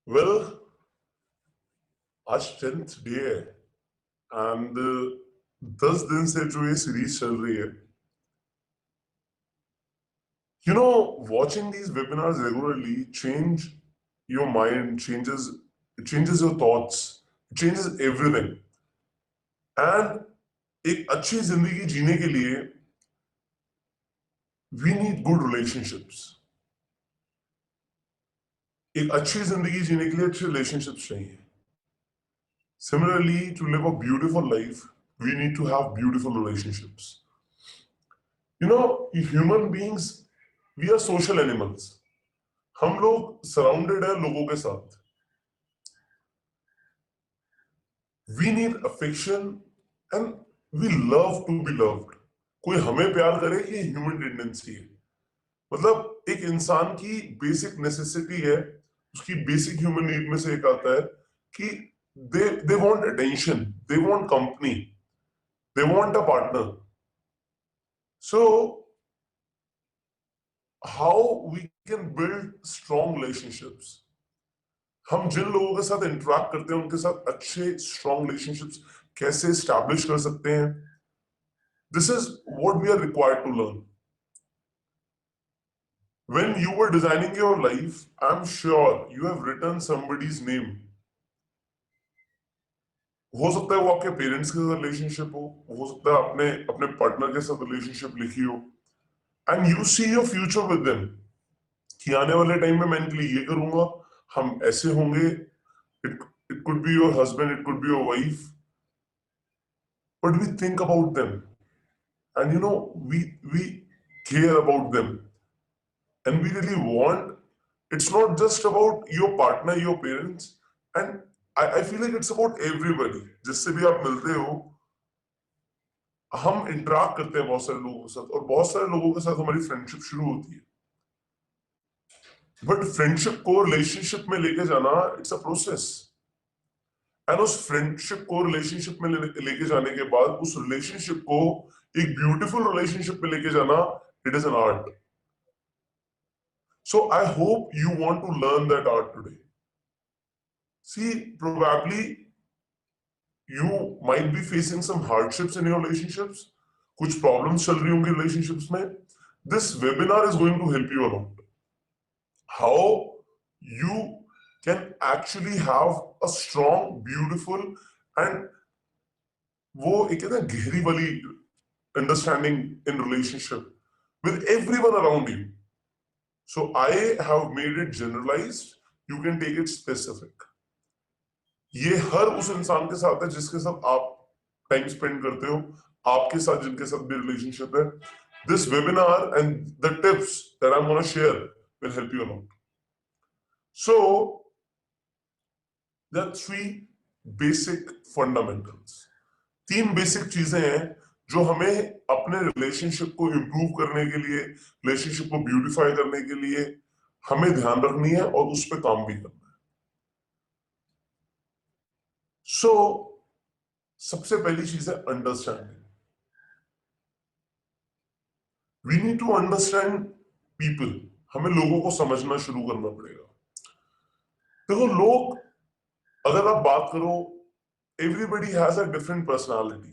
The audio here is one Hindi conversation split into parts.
वेल आज 10th डे है एंड 10 दिन से जो ये सीरीज चल रही है, watching these webinars regularly your mind, changes your thoughts, changes everything. And एक अच्छी जिंदगी जीने के लिए we need good relationships. एक अच्छी जिंदगी जीने के लिए अच्छे relationships चाहिए. Similarly, to live a beautiful life, we need to have beautiful relationships. Human beings, we are social animals. हम लोग सराउंडेड है लोगों के साथ. We need affection and we love to be loved. कोई हमें प्यार करे, ये ह्यूमन टेंडेंसी है. मतलब एक इंसान की बेसिक नेसेसिटी है, उसकी बेसिक ह्यूमन नीड में से एक आता है कि they want attention, they want company, they want a partner. So how we can build strong relationships? हम जिन लोगों के साथ इंटरेक्ट करते हैं उनके साथ अच्छे स्ट्रॉन्ग रिलेशनशिप्स कैसे एस्टैब्लिश कर सकते हैं. This is what we are required to learn. When you were designing your life, I'm sure you have written somebody's name. हो सकता है वो आपके पेरेंट्स के साथ रिलेशनशिप हो सकता है आपने अपने पार्टनर के साथ रिलेशनशिप लिखी हो, and you see your future with them कि आने वाले टाइम में मैं इनके लिए ये करूंगा, हम ऐसे होंगे. It could be your husband, it could be your wife, but we think about them, and we care about them, and we really want. It's not just about your partner, your parents, and I feel like it's about everybody. जिससे भी आप मिलते हो, हम इंटरेक्ट करते हैं बहुत सारे लोगों के साथ, और बहुत सारे लोगों के साथ हमारी फ्रेंडशिप शुरू होती है. बट फ्रेंडशिप को रिलेशनशिप में लेके जाना, इट्स अ प्रोसेस. एंड उस फ्रेंडशिप को रिलेशनशिप में लेके जाने के बाद उस रिलेशनशिप को एक ब्यूटीफुल रिलेशनशिप में लेके जाना, it is an art. So I hope you want to learn that art today. See, probably you might be facing some hardships in your relationships. कुछ problems चल रही होंगी relationships में. This webinar is going to help you a lot. How you can actually have a strong, beautiful and वो एक है ना गहरी वाली understanding in relationship with everyone around you. So I have made it generalized. You can take it specific. ये हर उस इंसान के साथ है जिसके साथ आप टाइम स्पेंड करते हो, आपके साथ जिनके साथ भी रिलेशनशिप है. This webinar and the tips that I am gonna share will help you a lot. So there are three basic fundamentals. तीन बेसिक चीजें हैं जो हमें अपने रिलेशनशिप को इंप्रूव करने के लिए, रिलेशनशिप को ब्यूटिफाई करने के लिए हमें ध्यान रखनी है और उस पर काम भी करना है. सो सबसे पहली चीज है understanding. We need to understand people. हमें लोगों को समझना शुरू करना पड़ेगा. देखो, लोग, अगर आप बात करो, everybody has a different personality.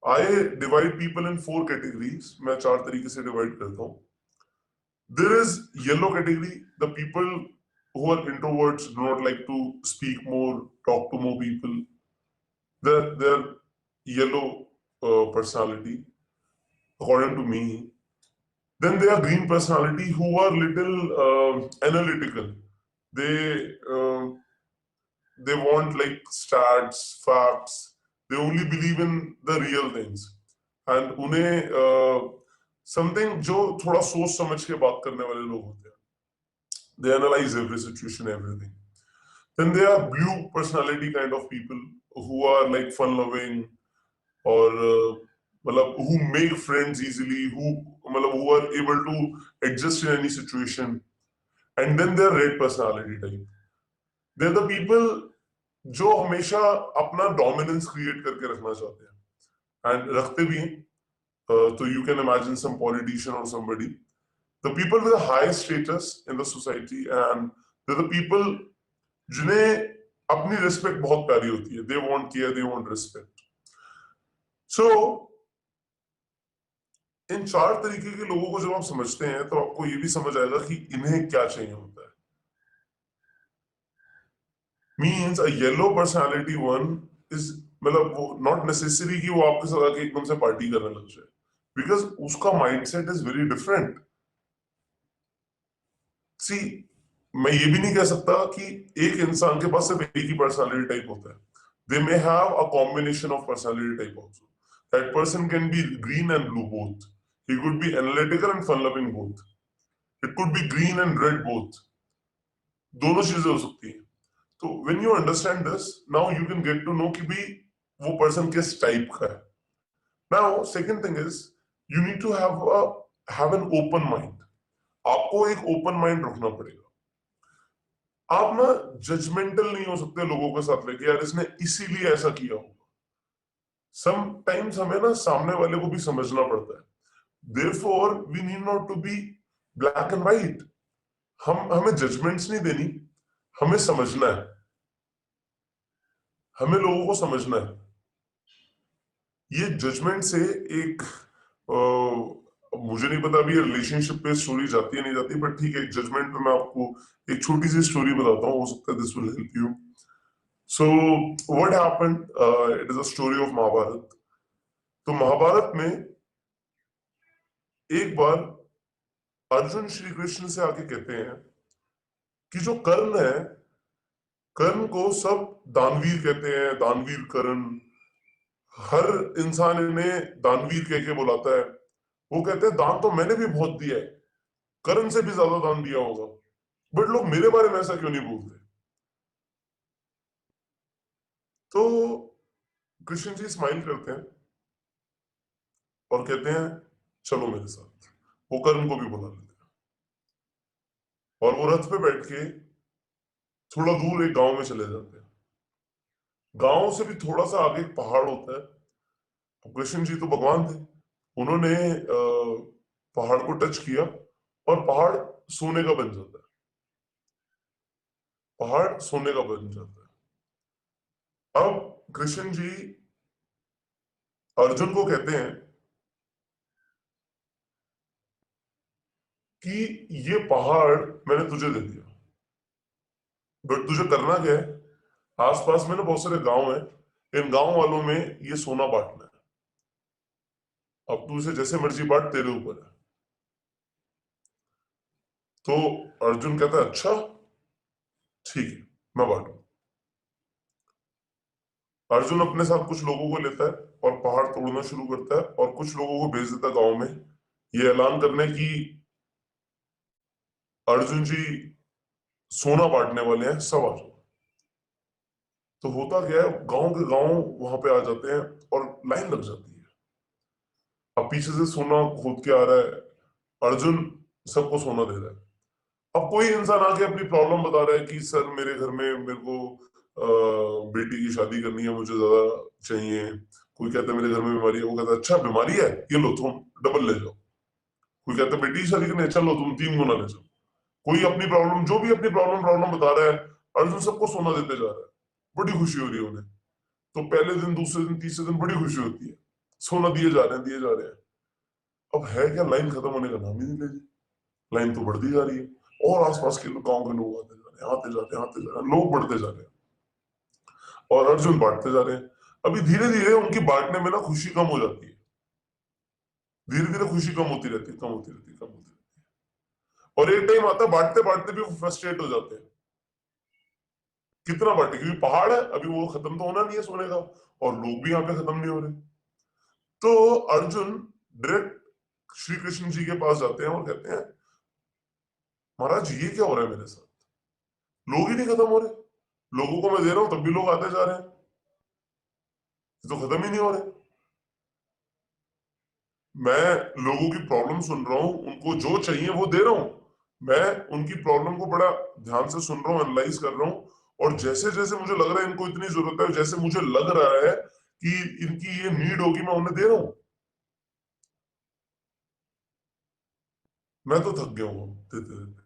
I divide people in 4 categories. मैं 4 तरीके से डिवाइड करता हूं. There is yellow category, the people who are introverts, do not like to speak more, talk to more people. They're yellow personality, according to me. Then there are green personality who are little analytical. They uh, they want like stats, facts. They only believe in the real things. And उन्हें something जो थोड़ा सोच समझ के बात करने वाले लोग होते हैं. They analyze every situation, everything. Then there are blue personality kind of people who are like fun-loving, or who make friends easily, who are able to adjust in any situation. And then there are red personality type. They're the people जो हमेशा अपना dominance create करके रखना चाहते हैं, and रखते भी हैं. So you can imagine some politician or somebody. The people with a high status in the society and they the people जिन्हें अपनी रिस्पेक्ट बहुत प्यारी होती है, they want care, they want respect. So इन चार तरीके के लोगों को जब आप समझते हैं तो आपको ये भी समझ आएगा कि इन्हें क्या चाहिए होता है। Means a yellow personality one is, मतलब वो नॉट नेसेसरी कि वो आपके साथ आके एकदम से पार्टी करने लग जाए, बिकॉज उसका माइंडसेट इज वेरी डिफरेंट। सी, मैं ये भी नहीं कह सकता कि एक इंसान के पास सिर्फ एक ही पर्सनालिटी टाइप होता है। They may have a combination of personality type also. That person can be green and blue both. He could be analytical and fun loving both. It could be green and red both. दोनों चीजें हो सकती है। तो when you understand this, now you can get to know कि भी वो पर्सन किस टाइप का है। Now second thing is, you need to have an open mind. आपको एक ओपन माइंड रखना पड़ेगा। आप ना जजमेंटल नहीं हो सकते लोगों के साथ लेके, यार इसने इसीलिए ऐसा किया होगा। समटाइम्स हमें ना सामने वाले को भी समझना पड़ता है। Therefore we need not to be black and white. हमें जजमेंट्स नहीं देनी, हमें समझना है। हमें लोगों को समझना है। ये जजमेंट से एक मुझे नहीं पता अभी रिलेशनशिप पे स्टोरी जाती है नहीं जाती, बट ठीक है, एक जजमेंट पे मैं आपको एक छोटी सी स्टोरी बताता हूँ, हो सकता है this will help you. So what happened, it is a story of Mahabharata. तो महाभारत में एक बार अर्जुन श्री कृष्ण से आके कहते हैं कि जो कर्ण है, कर्ण को सब दानवीर कहते हैं, दानवीर कर्ण। हर इंसान इन्हें दानवीर कह के बुलाता है। वो कहते हैं दान तो मैंने भी बहुत दिया है, कर्ण से भी ज्यादा दान दिया होगा, बट लोग मेरे बारे में ऐसा क्यों नहीं बोलते। तो कृष्ण जी स्माइल करते हैं और कहते हैं चलो मेरे साथ। वो कर्ण को भी बुला लेते हैं और वो रथ पे बैठ के थोड़ा दूर एक गांव में चले जाते हैं। गांव से भी थोड़ा सा आगे एक पहाड़ होता है। अब कृष्ण जी तो भगवान थे, उन्होंने पहाड़ को टच किया और पहाड़ सोने का बन जाता है। पहाड़ सोने का बन जाता है। अब कृष्ण जी अर्जुन को कहते हैं कि ये पहाड़ मैंने तुझे दे दिया, बट तुझे करना क्या है, आसपास में ना बहुत सारे गांव हैं, इन गांव वालों में ये सोना बांटना है। अब तू इसे जैसे मर्जी बांट, तेरे ऊपर है। तो अर्जुन कहता है अच्छा ठीक है, मैं बांटू। अर्जुन अपने साथ कुछ लोगों को लेता है और पहाड़ तोड़ना शुरू करता है और कुछ लोगों को भेज देता है गांव में, ये ऐलान करने की अर्जुन जी सोना बांटने वाले हैं, सब आ जाओ। तो होता क्या है, गांव के गांव वहां पे आ जाते हैं और लाइन लग जाती है। अब पीछे से सोना खोद के आ रहा है, अर्जुन सबको सोना दे रहा है। अब कोई इंसान आके अपनी प्रॉब्लम बता रहा है कि सर मेरे घर में मेरे को बेटी की शादी करनी है, मुझे ज्यादा चाहिए। कोई कहता है मेरे घर में बीमारी है, वो कहता है अच्छा बीमारी है, ये लो तुम डबल ले जाओ। कोई कहता है बेटी की शादी करनी है, चलो तुम 3 गुना ले जाओ। कोई अपनी प्रॉब्लम, जो भी अपनी प्रॉब्लम प्रॉब्लम बता रहा है, अर्जुन सबको सोना देते जा रहा है। बड़ी खुशी हो रही है उन्हें। तो पहले दिन, दूसरे दिन, तीसरे दिन बड़ी खुशी होती है, सोना दिए जा रहे हैं, दिए जा रहे हैं। अब है क्या, लाइन खत्म होने का नाम ही नहीं ले रही। लाइन तो बढ़ती जा रही है और आसपास के गांव के लोग आते जा रहे हैं, आते जाते हैं, आते जा रहे हैं, लोग बढ़ते जा रहे हैं और अर्जुन बांटते जा रहे हैं। अभी धीरे धीरे उनकी बांटने में ना खुशी कम हो जाती है। धीरे धीरे खुशी कम होती रहती है, कम होती रहती है, कम होती रहती है। और एक टाइम आता है बांटते बांटते भी वो फ्रस्ट्रेट हो जाते हैं। कितना बांटे, क्योंकि पहाड़ है, अभी वो खत्म तो होना नहीं है सोने का, और लोग भी यहाँ पे खत्म नहीं हो रहे। तो अर्जुन डायरेक्ट श्री कृष्ण जी के पास जाते हैं और कहते हैं महाराज ये क्या हो रहा है मेरे साथ, लोग ही नहीं खत्म हो रहे। लोगों को मैं दे रहा हूं तब भी लोग आते जा रहे हैं, ये तो खत्म ही नहीं हो रहे। मैं लोगों की प्रॉब्लम सुन रहा हूँ, उनको जो चाहिए वो दे रहा हूँ। मैं उनकी प्रॉब्लम को बड़ा ध्यान से सुन रहा हूँ, एनालाइज कर रहा हूँ, और जैसे जैसे मुझे लग रहा है इनको इतनी जरूरत है, जैसे मुझे लग रहा है कि इनकी ये नीड होगी, मैं उन्हें दे रहा हूँ। मैं तो थक गया हूँ देते देते।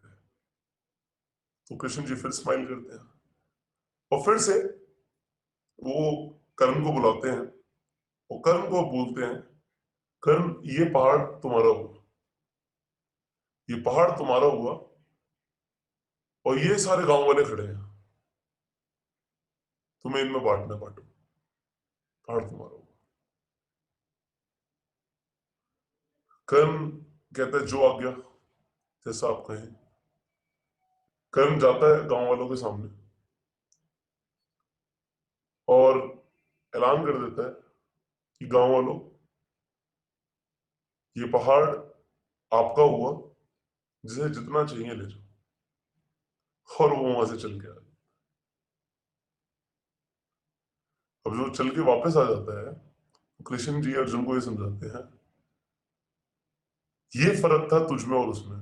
तो कृष्ण जी फिर स्माइल करते हैं और फिर से वो कर्ण को बुलाते हैं और कर्ण को बोलते हैं, कर्ण ये पहाड़ तुम्हारा हुआ, ये पहाड़ तुम्हारा हुआ और ये सारे गांव वाले खड़े हैं, तुम्हें इनमें बांटना, बांटो, पहाड़ तुम्हारा हुआ। कर्ण कहता है जो आज्ञा, जैसा आप कहें। कर्ण जाता है गांव वालों के सामने और ऐलान कर देता है कि गांव वालों, ये पहाड़ आपका हुआ, जिसे जितना चाहिए ले जाओ। और वो वहां से चल के आ गया। अब जो चल के वापस आ जाता है, तो कृष्ण जी अर्जुन को ये समझाते हैं, ये फर्क था तुझमें और उसमें।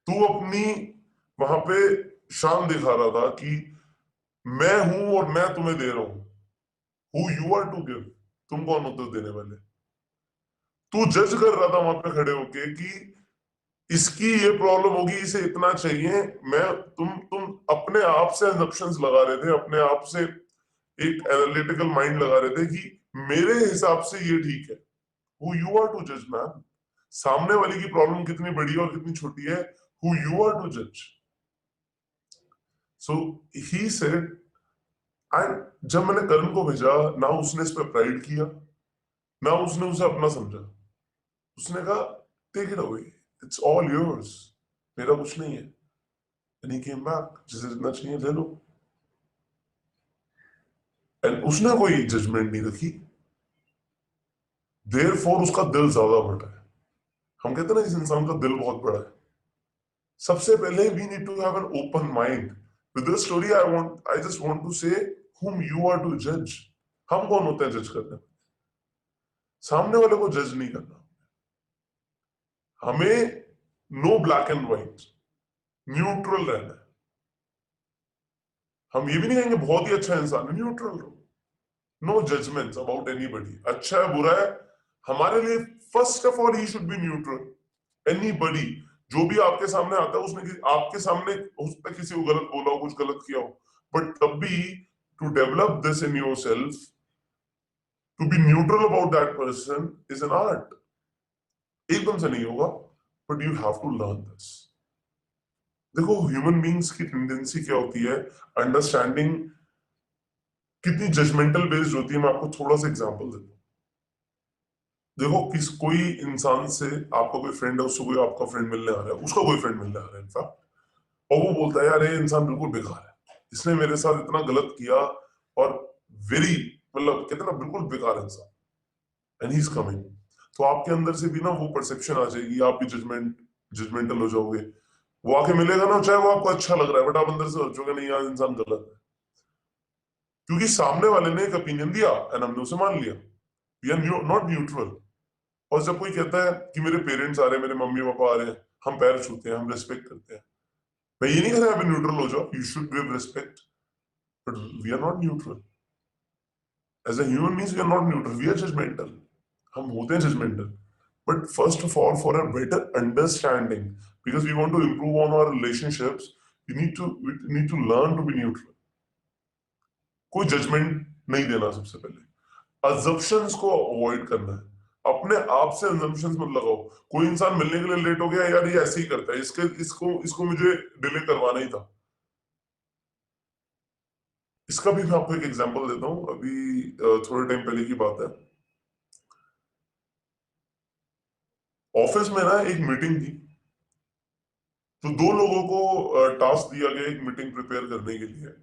तू अपनी वहां पे शान दिखा रहा था कि मैं हूं और मैं तुम्हें दे रहा हूं। Who you are to give, तुम कौन होते हो देने वाले। तू जज कर रहा था वहां पे खड़े होके कि इसकी ये प्रॉब्लम होगी, इसे इतना चाहिए। मैं तुम अपने आप से assumptions लगा रहे थे, अपने आप से एक एनालिटिकल माइंड लगा रहे थे कि मेरे हिसाब से ये ठीक है। हु यू आर टू जज मैन, सामने वाले की प्रॉब्लम कितनी बड़ी है और कितनी छोटी है, हु यू आर टू जज। सो ही सेड, एंड जब मैंने कर्ण को भेजा, ना उसने इस पर प्राइड किया, ना उसने उसे अपना समझा। उसने कहा take it away, it's all yours, मेरा कुछ नहीं है। एंड ही केम बैक, जिसे जितना चाहिए ले लो। एंड उसने कोई जजमेंट नहीं रखी, देयरफॉर उसका दिल ज्यादा बड़ा है। हम कहते हैं ना इस इंसान का दिल बहुत बड़ा है। सबसे पहले we need to have an open mind. With this story I just want to say whom you are to judge। हम कौन होते हैं जज करने, सामने वाले को जज नहीं करना। हमें no black and white, neutral रहना है। हम ये भी नहीं कहेंगे बहुत ही अच्छा इंसान है, न्यूट्रल रहो। नो जजमेंट्स अबाउट एनीबॉडी, अच्छा है बुरा है। हमारे लिए first of all he should be neutral. Anybody, जो भी आपके सामने आता है, उसने आपके सामने हो सकता है किसी को गलत बोला हो, कुछ गलत किया हो, बट तब भी to develop this in yourself, to be neutral about that person is an art. एकदम से नहीं होगा, but you have to learn this. देखो ह्यूमन बींग्स की टेंडेंसी क्या होती है, अंडरस्टैंडिंग कितनी जजमेंटल बेस्ड होती है। मैं आपको थोड़ा सा एग्जांपल देता हूँ। देखो कोई इंसान से, आपका कोई फ्रेंड है, उससे कोई आपका फ्रेंड मिलने आ रहा है, उसका कोई फ्रेंड मिलने आ रहा है इनफैक्ट, और वो बोलता है यार ये इंसान बिल्कुल बेकार है, इसने मेरे साथ इतना गलत किया, और वेरी, मतलब कहते हैं ना बिल्कुल बेकार इंसान, एंड ही इज कमिंग। तो आपके अंदर से भी ना वो परसेप्शन आ जाएगी, आप भी जजमेंटल हो जाओगे। वो आके मिलेगा ना, चाहे वो आपको अच्छा लग रहा है, बट आप अंदर से सोचोगे नहीं यार इंसान गलत है, क्योंकि सामने वाले ने एक ओपिनियन दिया एंड हमने उसे मान लिया। We are not neutral. और जब कोई कहता है कि मेरे पेरेंट्स आ रहे हैं, मेरे मम्मी पापा आ रहे हैं, हम पैर छूते हैं, हम रिस्पेक्ट करते हैं। मैं ये नहीं कह रहा न्यूट्रल हो जाओ, you should give respect, but we are not neutral. As a human beings we are not neutral, we are judgemental. हम होते हैं judgemental, but first of all for a better understanding, because we want to improve on our relationships, we need to learn to be neutral. कोई जजमेंट नहीं देना, सबसे पहले अजम्पशंस को अवॉइड करना है। अपने आप से अजम्पशंस मत लगाओ। कोई इंसान मिलने के लिए लेट हो गया, यार ये ऐसे ही करता है, इसको इसको मुझे डिले करवाना ही था। इसका भी मैं आपको एक एग्जांपल देता हूँ। अभी थोड़े टाइम पहले की बात है, ऑफिस में ना एक मीटिंग थी। तो दो लोगों को टास्क दिया गया एक मीटिंग प्रिपेयर करने के लिए,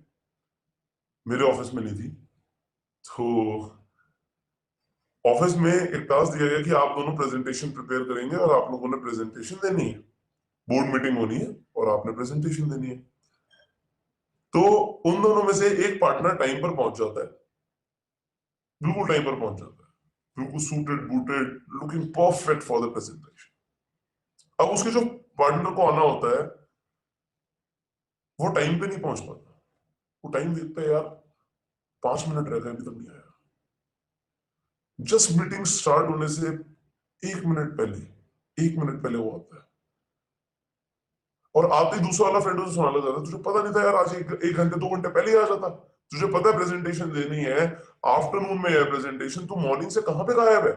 मेरे ऑफिस में नहीं थी। तो ऑफिस में एक टास्क दिया गया कि आप दोनों प्रेजेंटेशन प्रिपेयर करेंगे और आप लोगों ने प्रेजेंटेशन देनी है, बोर्ड मीटिंग होनी है और आपने प्रेजेंटेशन देनी है। तो उन दोनों में से एक पार्टनर टाइम पर पहुंच जाता है, बिल्कुल टाइम पर पहुंच जाता है, बिल्कुल suited booted, looking perfect for the presentation. अब उसके जो पार्टनर को आना होता है, वो टाइम पे नहीं पहुंच पाता। वो टाइम देखता है, यार 5 मिनट रह गए अभी तक नहीं आया। जस्ट मीटिंग स्टार्ट होने से 1 मिनट पहले, 1 मिनट पहले वो आता है और आते ही दूसरा वाला फ्रेंड उसे सुनाने लग जाता, तुझे पता नहीं था यार, आज एक घंटे 2 घंटे पहले ही आ जाता, तुझे पता है प्रेजेंटेशन देनी है, आफ्टरनून में है प्रेजेंटेशन, तू मॉर्निंग से कहां पे गायब है।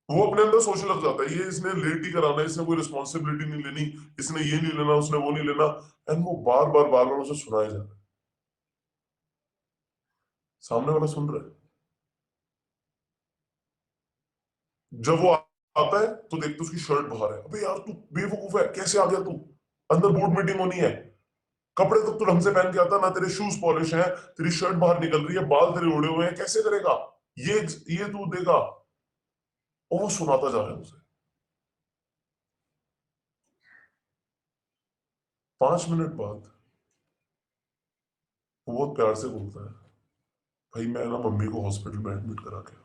वो अपने अंदर सोचने लग जाता है, ये इसने लेट ही कराना है, इसने कोई रिस्पॉन्सिबिलिटी नहीं लेनी, इसने ये नहीं लेना, उसने वो नहीं लेना। एंड वो बार बार बार बार उसे सुनाया जा रहा है, सामने वाला सुन रहा है। जब वो आता है तो देखते उसकी शर्ट बाहर है, अबे यार तू बेवकूफ है, कैसे आ गया तू, अंदर बोर्ड मीटिंग होनी है, कपड़े तो तू ढंग से पहन के आता ना, तेरे शूज पॉलिश हैं, तेरी शर्ट बाहर निकल रही है, बाल तेरे उड़े हुए हैं, कैसे करेगा ये ये तू देगा। और वो सुनाता जा रहा है उसे। 5 मिनट बाद वो बहुत प्यार से बोलता है, भाई मैं ना मम्मी को हॉस्पिटल में एडमिट करा के,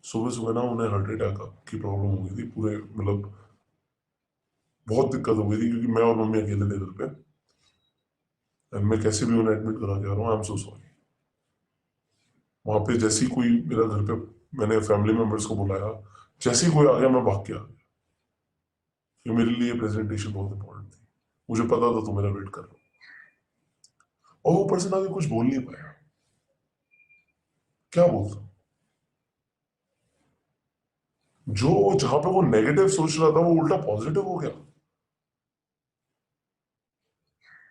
सुबह सुबह ना उन्हें हार्ट अटैक की प्रॉब्लम हो गई थी, पूरे मतलब बहुत दिक्कत हो गई थी, क्योंकि मैं और मम्मी अकेले थे घर पे, and मैं कैसे भी उन्हें एडमिट करा के आ रहा हूँ, आई एम सो सॉरी। वहां पे जैसे ही कोई मेरा घर पे, मैंने फैमिली मेंबर्स को बुलाया, जैसे ही कोई आ गया मैं भाग के आ गया, कि मेरे लिए प्रेजेंटेशन बहुत इंपॉर्टेंट थी, मुझे पता था तो मेरा वेट कर रहा हूँ। और वो पर्सन आगे कुछ बोल नहीं पाया, क्या बोलता, जो जहां पे वो नेगेटिव सोच रहा था वो उल्टा पॉजिटिव हो गया।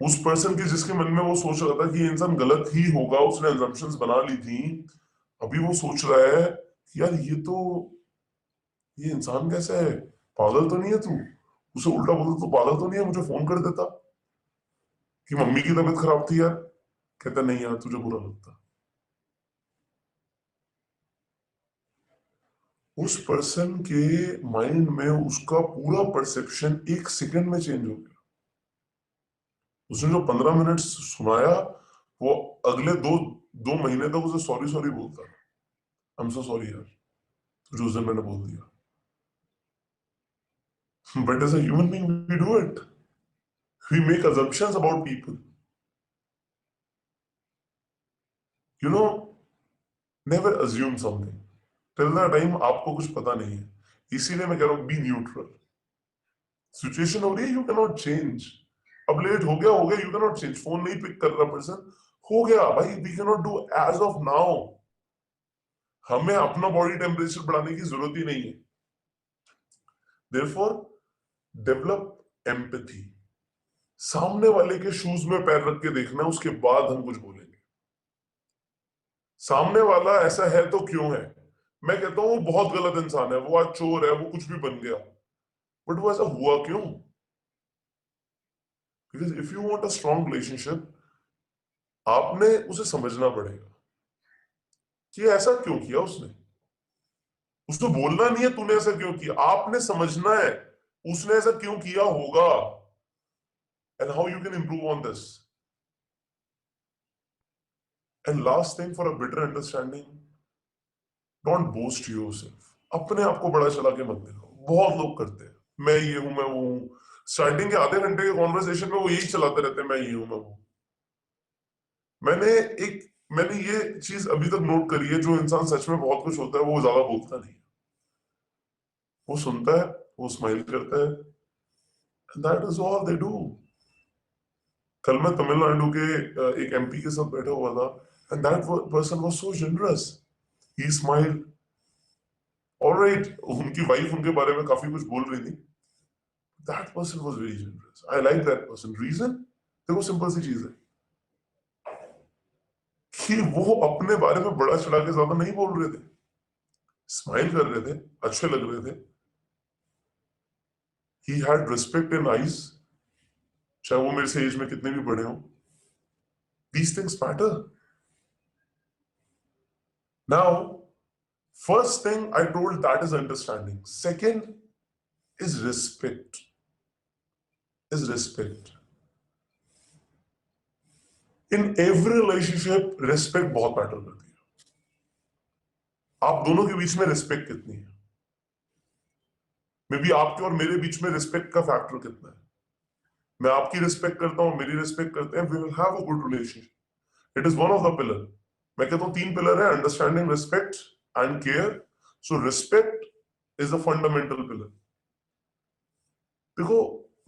उस पर्सन के जिसके मन में वो सोच रहा था कि ये इंसान गलत ही होगा, उसने एजम्पशंस बना ली थी, अभी वो सोच रहा है कि यार ये इंसान कैसा है, पागल तो नहीं है तू, उसे उल्टा बोलता तो पागल तो नहीं है, मुझे फोन कर देता कि मम्मी की तबीयत खराब थी यार, कहता नहीं यार तुझे बुरा लगता। उस पर्सन के माइंड में उसका पूरा परसेप्शन 1 सेकंड में चेंज हो गया। उसने जो 15 मिनट सुनाया, वो अगले दो दो महीने तक उसे सॉरी सॉरी बोलता रहा, आई एम सो सॉरी यार, तुझे उस दिन मैंने बोल दिया। But as a human being we do it, we make assumptions about people, you know, never assume something till the time आपको कुछ पता नहीं है। इसीलिए मैं कह रहा हूं बी न्यूट्रल। सिचुएशन हो रही है, यू कैन नॉट चेंज, अब लेट हो गया, you can not change, phone नहीं पिक कर रहा पर्सन, हो गया भाई, we can not do as of now. हमें अपना बॉडी टेम्परेचर बढ़ाने की जरूरत ही नहीं है। देयरफॉर डेवलप एम्पैथी, सामने वाले के शूज में पैर रख के देखना है, उसके बाद हम कुछ बोलेंगे। सामने वाला ऐसा है तो क्यों है, मैं कहता हूँ वो बहुत गलत इंसान है, वो आज चोर है, वो कुछ भी बन गया, बट वो ऐसा हुआ क्यों? Because if you want a strong relationship, आपने उसे समझना पड़ेगा कि ऐसा क्यों किया उसने। उसको बोलना नहीं है तूने ऐसा क्यों किया, आपने समझना है उसने ऐसा क्यों किया होगा, and how you can improve on this. And last thing, for a better understanding, don't boast yourself, अपने आप को बड़ा चला के मत देखो। बहुत लोग करते हैं, मैं ये हूं, मैं वो हूं, स्टार्टिंग के आधे घंटे के कॉन्वर्सेशन में वो यही चलाते रहते हैं, मैं ये हूं, मैं वो। मैंने एक मैंने ये चीज अभी तक नोट करी है, जो इंसान सच में बहुत कुछ होता है वो ज्यादा बोलता नहीं, वो सुनता है, वो स्माइल करता है, that is all they do. कल मैं तमिलनाडु के एक एमपी के साथ बैठा हुआ था, and that person was so generous, he smiled, alright, उनकी वाइफ उनके बारे में काफी कुछ बोल रही थी, that person was very generous, I like that person. Reason, देखो सिंपल सी चीज है कि वो अपने बारे में बड़ा चढ़ा के ज्यादा नहीं बोल रहे थे, स्माइल कर रहे थे, अच्छे लग रहे थे, he had respect in eyes, चाहे वो मेरे से एज में कितने भी बड़े हो, these things matter. Now, first thing I told, that is understanding. Second is respect. Is respect. In every relationship, respect बहुत मैटर करती है। आप दोनों के बीच में रिस्पेक्ट कितनी है, मे बी आपके और मेरे बीच में रिस्पेक्ट का फैक्टर कितना है। मैं आपकी रिस्पेक्ट करता हूं, मेरी रिस्पेक्ट करते हैं, we will have a good relationship. It is one of the pillar. मैं कहता हूं 3 पिलर है, understanding, respect and care. So respect is the fundamental pillar. देखो,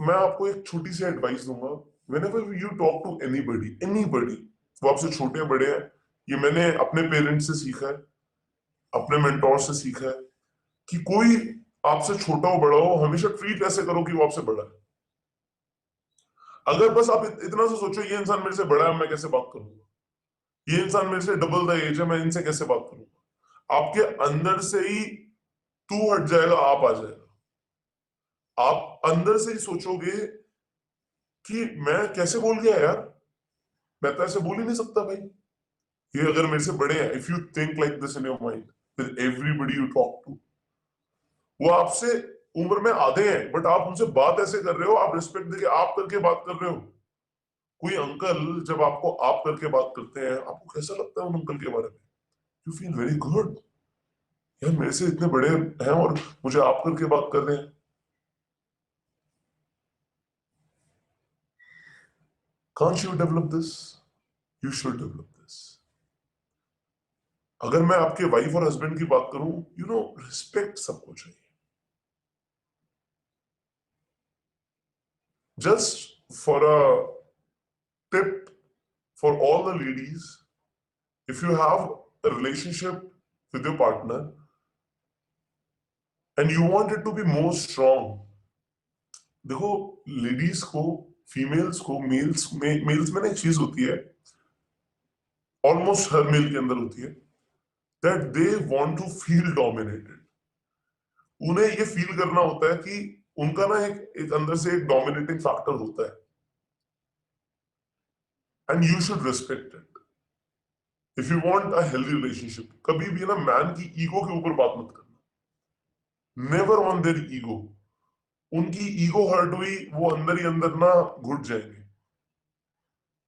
मैं आपको एक छोटी सी एडवाइस दूंगा। whenever you talk to anybody, वो आपसे छोटे हैं बड़े हैं, ये मैंने अपने पेरेंट्स से सीखा है, अपने मेंटोर से सीखा है, कि कोई आपसे छोटा हो बड़ा हो, हमेशा ट्रीट ऐसे करो कि वो आपसे बड़ा है। अगर बस आप इतना सा सोचो, ये इंसान मेरे से बड़ा है, मैं कैसे बात करूंगा, ये इंसान मेरे से डबल द एज है, मैं इनसे कैसे बात करूंगा, आपके अंदर से ही तू हट जाएगा, आप आ जाएगा। आप अंदर से ही सोचोगे कि मैं कैसे बोल गया यार, मैं तो ऐसे बोल ही नहीं सकता भाई, ये अगर मेरे से बड़े हैं। If you think like this in your mind with everybody you talk to, वो आपसे उम्र में आधे हैं, बट आप उनसे बात ऐसे कर रहे हो, आप रिस्पेक्ट देके आप करके बात कर रहे हो। कोई अंकल जब आपको आप करके बात करते हैं, आपको कैसा लगता है उन अंकल के बारे में? यू फील वेरी गुड, यार मेरे से इतने बड़े हैं और मुझे आप करके बात कर रहे हैं। Can't you develop this? You should develop this. अगर मैं आपके वाइफ और हस्बैंड की बात करूं, यू नो, रिस्पेक्ट सबको चाहिए। Just for a tip for all the ladies, if you have a relationship with your partner and you want it to be more strong, देखो, लेडीज को, फीमेल्स को, मेल्स में ना एक चीज होती है, ऑलमोस्ट हर मेल के अंदर होती है, that they want to feel dominated. उन्हें ये फील करना होता है कि उनका ना एक अंदर से एक डोमिनेटिंग फैक्टर होता है, and you should respect it. If you want a healthy relationship, कभी भी ना मैन की ईगो के ऊपर बात मत करना। Never on their ego. उनकी ईगो हर्ट हुई, वो अंदर ही अंदर ना घुट जाएंगे।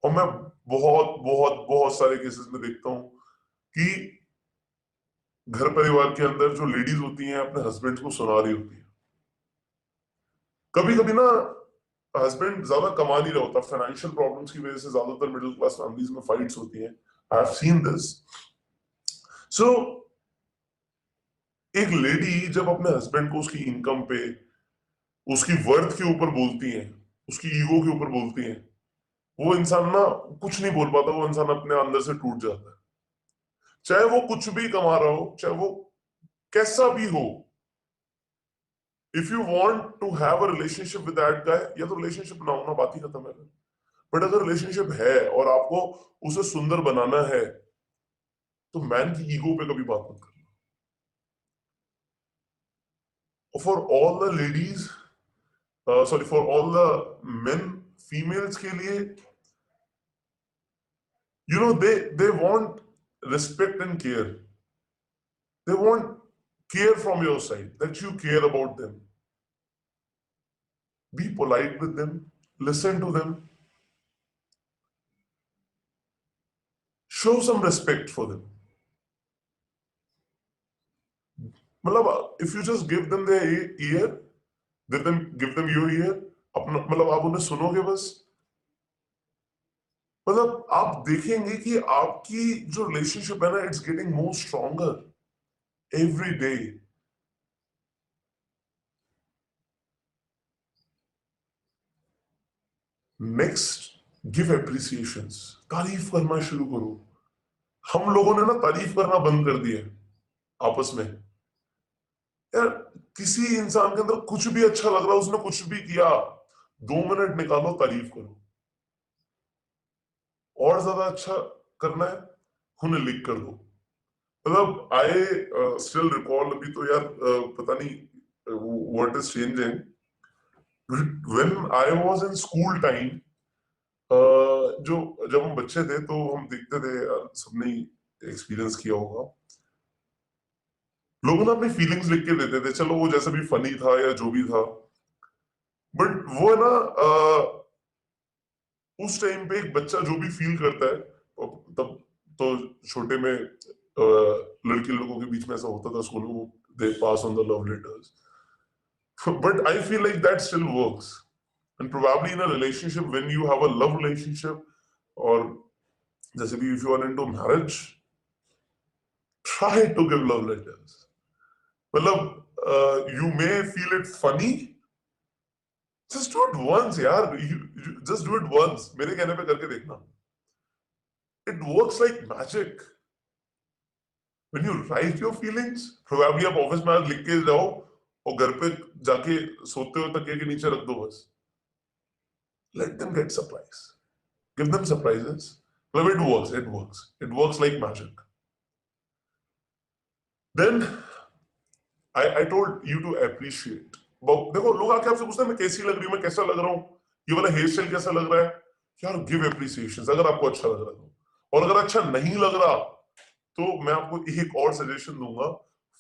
और मैं बहुत बहुत बहुत सारे केसेस में देखता हूं कि घर परिवार के अंदर जो लेडीज होती हैं अपने हस्बैंड को सुना रही होती है। कभी कभी ना हस्बैंड ज्यादा कमा नहीं रहा होता, फाइनेंशियल प्रॉब्लम्स की वजह से ज्यादातर मिडिल क्लास फैमिलीज में फाइट्स होती हैं। I have seen this. So एक लेडी जब अपने हस्बैंड को उसकी इनकम पे, उसकी वर्थ के ऊपर बोलती है, उसकी ईगो के ऊपर बोलती है, वो इंसान ना कुछ नहीं बोल पाता, वो इंसान अपने अंदर से टूट जाता है। चाहे वो कुछ भी कमा रहा हो, चाहे वो कैसा भी हो, if you want to have a relationship with that guy, या तो रिलेशनशिप ना होना, बात ही खत्म है। बट अगर रिलेशनशिप है और आपको उसे सुंदर बनाना है, तो मैन की ईगो पे कभी बात मत करना। For all the ladies, sorry, for all the main, females के लिए, you know, they want respect and care. They want care from your side, that you care about them. Be polite with them, listen to them, show some respect for them. मतलब if you just give them their ear, give them your ear, अपना मतलब आप उन्हें सुनोगे बस, मतलब आप देखेंगे कि आपकी जो रिलेशनशिप है ना, it's getting more stronger every day. Next, give appreciations. तारीफ करना शुरू करो। हम लोगों ने ना तारीफ करना बंद कर दिया आपस में। यार, किसी इंसान के अंदर कुछ भी अच्छा लग रहा है, उसने कुछ भी किया, 2 मिनट निकालो, तारीफ करो। और ज्यादा अच्छा करना है, उन्हें लिख कर दो। मतलब आई स्टिल रिकॉल, अभी तो यार पता नहीं what is changing, when I was in school time, जो जब हम बच्चे थे तो हम देखते थे, सबने एक्सपीरियंस किया होगा, लोग ना अपनी फीलिंग्स लिख के देते थे, चलो वो जैसा भी फनी था या जो भी था, बट वो है ना, उस टाइम पे एक बच्चा जो भी फील करता है, तब तो छोटे में लड़की लड़कों के बीच में ऐसा होता था स्कूल में, they pass on the love letters, but I feel like that still works, and probably in a relationship, when you have a love relationship, और जैसे भी if you are into marriage, try to give love letters. मतलब you may feel it funny, just do it once यार, जस्ट डू इट वंस, मेरे कहने पे करके देखना, it works like magic. When you write your feelings, probably आप ऑफिस में आज लिख के जाओ और घर पे जाके सोते हो तकिए के नीचे रख दो बस, let them get surprise, give them surprises, मतलब it works like magic. Then I told you to appreciate। देखो लोग आके आपसे पूछते हैं मैं कैसी लग रही हूँ, मैं कैसा लग रहा हूँ, ये वाला हेयर स्टाइल कैसा लग रहा है, यार गिव एप्रिसिएशन अगर आपको अच्छा लग रहा है तो। और अगर अच्छा नहीं लग रहा तो मैं आपको एक और सजेशन दूंगा,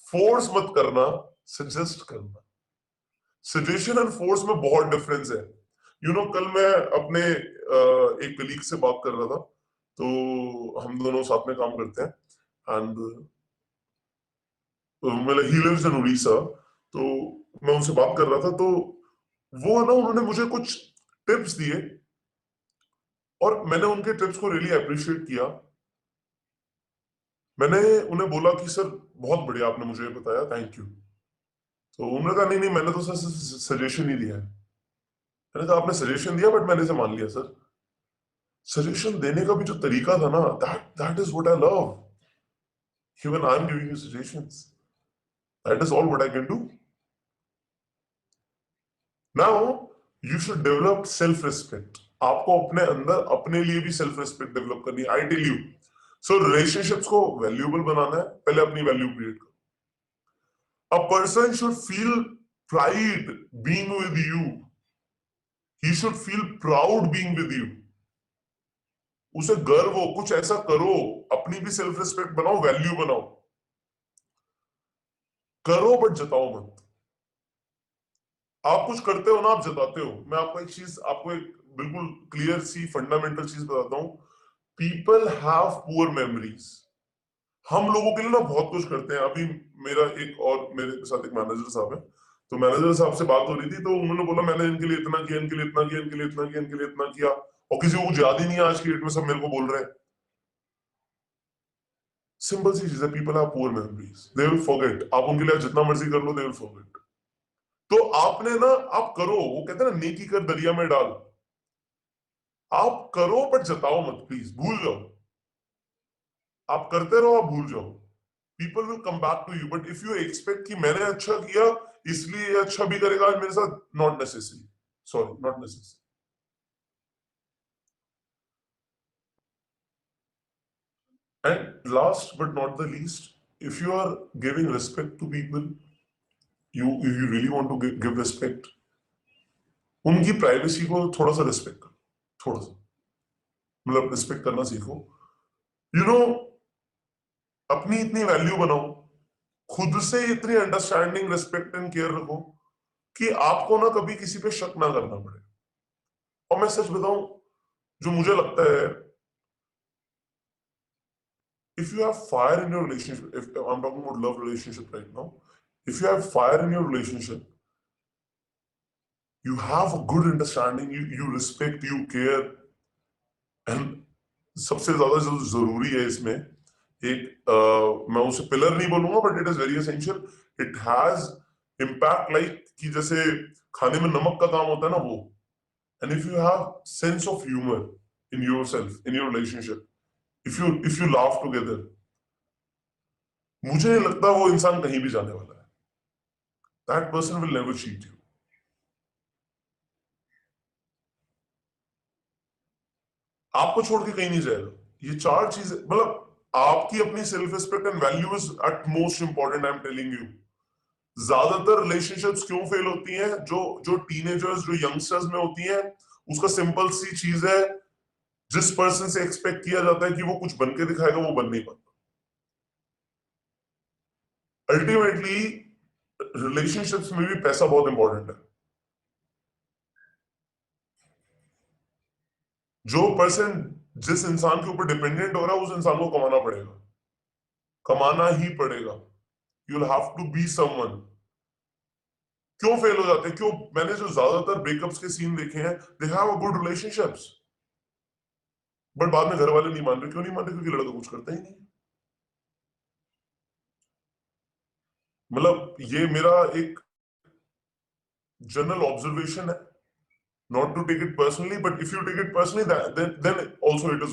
फोर्स मत करना, सजेस्ट करना। सजेशन एंड फोर्स में बहुत डिफरेंस है। कल मैं अपने एक कलीग से बात कर रहा था, तो हम दोनों साथ में काम करते हैं, एंड मतलब ही लिव्स इन उड़ीसा। तो मैं उनसे बात कर रहा था, तो वो ना उन्होंने मुझे कुछ टिप्स दिए और मैंने उनके टिप्स को रियली अप्रिशिएट किया। मैंने उन्हें बोला कि सर बहुत बढ़िया आपने मुझे बताया, थैंक यू। तो उन्होंने कहा नहीं नहीं, मैंने तो सर सजेशन ही दिया है। मैंने कहा आपने सजेशन दिया बट मैंने इसे मान लिया सर। सजेशन देने का भी जो तरीका था ना, that that is what I love. Even I am giving you suggestions, that is all what I can do. Now you should develop self respect. आपको अपने अंदर अपने लिए भी सेल्फ रिस्पेक्ट डेवलप करनी है, I tell you. So relationships को वैल्यूएबल बनाना है, पहले अपनी वैल्यू क्रिएट करो। A person should feel pride being with you, he should feel proud being with you. उसे गर्व हो, कुछ ऐसा करो, अपनी भी सेल्फ रिस्पेक्ट बनाओ, वैल्यू बनाओ। करो बट जताओ मत। आप कुछ करते हो ना, आप जताते हो। मैं आपको एक चीज, आपको एक बिल्कुल क्लियर सी फंडामेंटल चीज बताता हूं। People have poor memories. हम लोगों के लिए ना बहुत कुछ करते हैं। अभी मेरा एक और मेरे साथ एक मैनेजर साहब है, तो मैनेजर साहब से बात हो रही थी, तो उन्होंने बोला मैंने इनके लिए इतना किया, इनके लिए इतना किया, इनके लिए इतना किया, इनके लिए इतना किया, और किसी को कुछ याद ही नहीं है। आज की डेट में सब मेरे को बोल रहे हैं। सिंपल सी चीज है, people have poor memories, they will forget. आप उनके लिए जितना मर्जी कर लो, दे विल फॉरगेट। तो आपने ना, आप करो, वो कहते हैं ना नेकी कर दरिया में डाल। आप करो बट जताओ मत, प्लीज भूल जाओ। आप करते रहो, आप भूल जाओ। People will come back to you, but if you expect कि मैंने अच्छा किया इसलिए ये अच्छा भी करेगा आज मेरे साथ, not necessary, sorry, not necessary. And last but not the least, if you are giving respect to people, you really want to give respect, उनकी प्राइवेसी को थोड़ा सा रिस्पेक्ट करो, थोड़ा सा, मतलब रिस्पेक्ट करना सीखो। यू नो, अपनी इतनी वैल्यू बनाओ, खुद से इतनी अंडरस्टैंडिंग, रिस्पेक्ट एंड केयर रखो कि आपको ना कभी किसी पे शक ना करना पड़े। और मैं सच बताऊं, जो मुझे लगता है, if you have fire in your relationship, if I'm talking about love relationship right now, if you have fire in your relationship, you have a good understanding, you respect, you care, and सबसे ज्यादा जो जरूरी है इसमें, एक मैं उसे पिलर नहीं बोलूंगा but it is very essential, it has impact, like कि जैसे खाने में नमक का काम होता है ना, वो। And if you have sense of humour in your self, in your relationship, if you laugh together, मुझे नहीं लगता वो इंसान कहीं भी जाने वाला है। That person will never cheat you. आपको छोड़ के कहीं नहीं जाएगा। ये चार चीजें, मतलब आपकी अपनी self respect and value is at most important, I am telling you. ज्यादातर रिलेशनशिप्स क्यों फेल होती हैं, जो जो टीनेजर्स, जो यंगस्टर्स में होती हैं, उसका सिंपल सी चीज है, जिस पर्सन से एक्सपेक्ट किया जाता है कि वो कुछ बन के दिखाएगा, वो बन नहीं पाता। अल्टीमेटली रिलेशनशिप्स में भी पैसा बहुत इंपॉर्टेंट है। जो पर्सन जिस इंसान के ऊपर डिपेंडेंट हो रहा है, उस इंसान को कमाना पड़ेगा, कमाना ही पड़ेगा। You will have to be someone. क्यों फेल हो जाते हैं, क्यों? मैंने जो ज्यादातर ब्रेकअप्स के सीन देखे हैं, they have a good relationships, but बाद में घर वाले नहीं मान रहे। क्यों नहीं मान रहे? क्योंकि लड़का कुछ करता ही नहीं। मतलब ये मेरा एक जनरल ऑब्जर्वेशन है। not to take it personally, but if you take it personally, then also it is